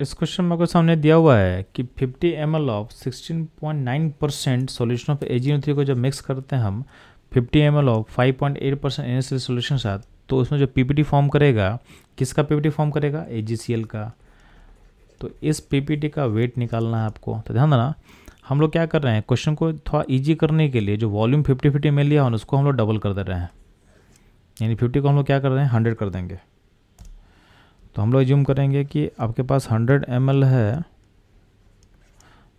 इस क्वेश्चन में आपको सामने दिया हुआ है कि 50 ml of 16.9% solution of AgNO3 को जब मिक्स करते हैं हम 50 ml ऑफ 5.8% NaCl सॉल्यूशन के साथ, तो उसमें जो PPT फॉर्म करेगा, किसका PPT फॉर्म करेगा? AgCl का। तो इस PPT का वेट निकालना है आपको। तो ध्यान देना, हम लोग क्या कर रहे हैं, क्वेश्चन को थोड़ा ईजी करने के लिए जो वॉल्यूम 50-50 में लिया हो उसको हम लोग डबल कर दे रहे हैं, यानी 50 को हम लोग क्या कर रहे हैं, 100 कर देंगे। तो हम लोग एज्यूम करेंगे कि आपके पास 100 ml है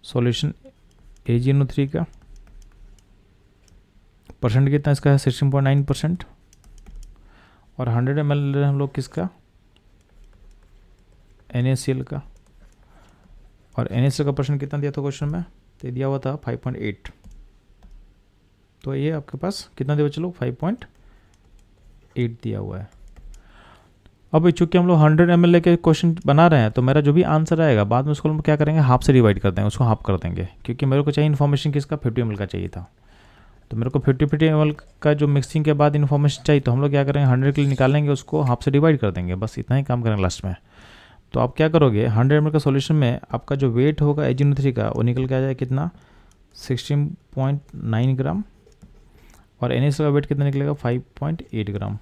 सॉल्यूशन AgNO3 का, परसेंट कितना इसका है, 16.9%, और 100 ml हम लोग किसका, NaCl का, और NaCl का परसेंट कितना दिया था क्वेश्चन में, तो दिया हुआ था 5.8। तो ये आपके पास कितना दिया चलो, 5.8 दिया हुआ है। अब चूंकि हम लोग 100 ml के क्वेश्चन बना रहे हैं, तो मेरा जो भी आंसर आएगा बाद में उसको हम क्या करेंगे, हाफ से डिवाइड कर देंगे, उसको हाफ कर देंगे, क्योंकि मेरे को चाहिए इन्फॉर्मेशन किसका, 50 ml का चाहिए था। तो मेरे को 50 ml का जो मिक्सिंग के बाद इन्फॉर्मेशन चाहिए, तो हम लोग क्या करेंगे, 100 के लिए निकालेंगे, उसको हाफ से डिवाइड कर देंगे, बस इतना ही काम करेंगे लास्ट में। तो आप क्या करोगे, 100 ml का सॉल्यूशन में आपका जो वेट होगा AgNO3 का, वो निकल के आ जाए कितना, 16.9 ग्राम, और NaCl का वेट कितना निकलेगा, 5.8 ग्राम।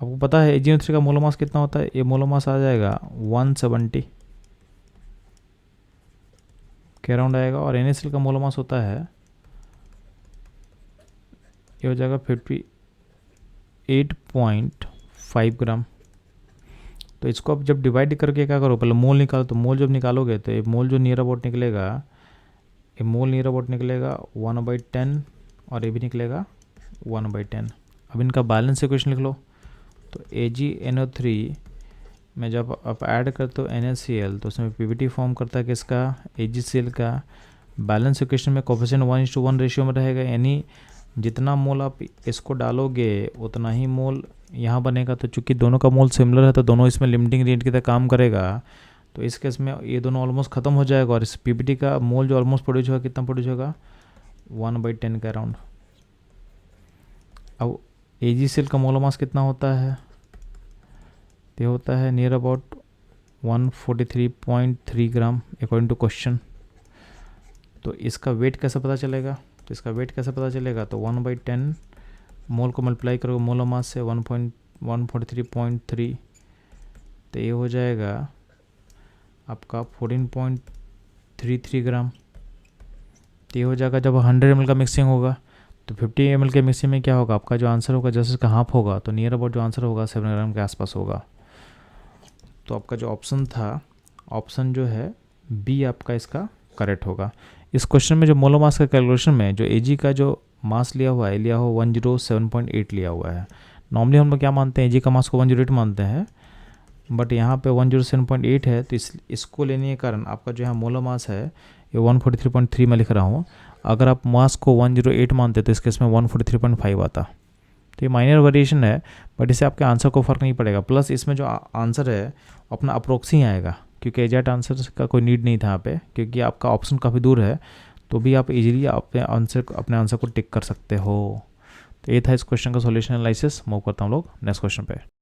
आपको पता है AgNO3 का मोलर मास कितना होता है, ये मोलर मास आ जाएगा 170 के अराउंड आएगा, और NaCl का मोलर मास होता है, ये हो जाएगा 58.5 ग्राम। तो इसको आप जब डिवाइड करके क्या करो, पहले मोल निकालो, तो मोल जब निकालोगे तो ये मोल जो नियर अबाउट निकलेगा, ये मोल नियर अबाउट निकलेगा 1/10, और ये भी निकलेगा 1/10। अब इनका बैलेंस इक्वेशन लिख लो। तो AgNO3 में जब आप ऐड करते हो NaCl, तो उसमें PPT फॉर्म करता है किसका, AgCl का। बैलेंस इक्वेशन में कोफिशिएंट 1:1 रेशियो में रहेगा, यानी जितना मोल आप इसको डालोगे उतना ही मोल यहाँ बनेगा। तो चूंकि दोनों का मोल सिमिलर है, तो दोनों इसमें लिमिटिंग रेट की तरह काम करेगा। तो इस केस में ये दोनों ऑलमोस्ट ख़त्म हो जाएगा, और इस PPT का मोल जो ऑलमोस्ट प्रोड्यूस होगा, कितना प्रोड्यूस होगा, 1/10 के अराउंड। अब AgCl का मोलर मास कितना होता है, ये होता है near about 143.3 gram according to question. तो इसका वेट कैसे पता चलेगा, तो इसका वेट कैसे पता चलेगा, तो 1/10 मोल को मल्टीप्लाई करोगे मोलर मास से 143.3, तो ये हो जाएगा आपका 14.33 ग्राम। तो ये हो जाएगा जब 100 ml का मिक्सिंग होगा। तो 50 ml के मिक्सिंग में क्या होगा, आपका जो आंसर होगा जैसे इसका हाफ होगा, तो नियर अबाउट जो आंसर होगा 7 ग्राम के आसपास होगा। तो आपका जो ऑप्शन था, ऑप्शन जो है बी आपका इसका करेक्ट होगा। इस क्वेश्चन में जो मोलर मास का कैलकुलेशन में जो Ag का जो मास लिया हुआ है, लिया हो 107.8 लिया हुआ है। नॉर्मली हम लोग क्या मानते हैं, Ag का मास को 108 मानते हैं, बट यहाँ पे 107.8 है, तो इसको लेने के कारण आपका जो यहाँ मोलर मास है ये 143.3 में लिख रहा हूँ। अगर आप मास को 108 मानते तो इस केस में 143.5 आता। तो ये माइनर वेरिएशन है, बट इससे आपके आंसर को फ़र्क नहीं पड़ेगा। प्लस इसमें जो आंसर है अपना अप्रोक्स ही आएगा, क्योंकि एग्जैक्ट आंसर का कोई नीड नहीं था यहाँ पे, क्योंकि आपका ऑप्शन काफ़ी दूर है, तो भी आप इजीली अपने आंसर को टिक कर सकते हो। तो ये था इस क्वेश्चन का सॉल्यूशन एनालिसिस। मूव करता हूँ लोग नेक्स्ट क्वेश्चन पे।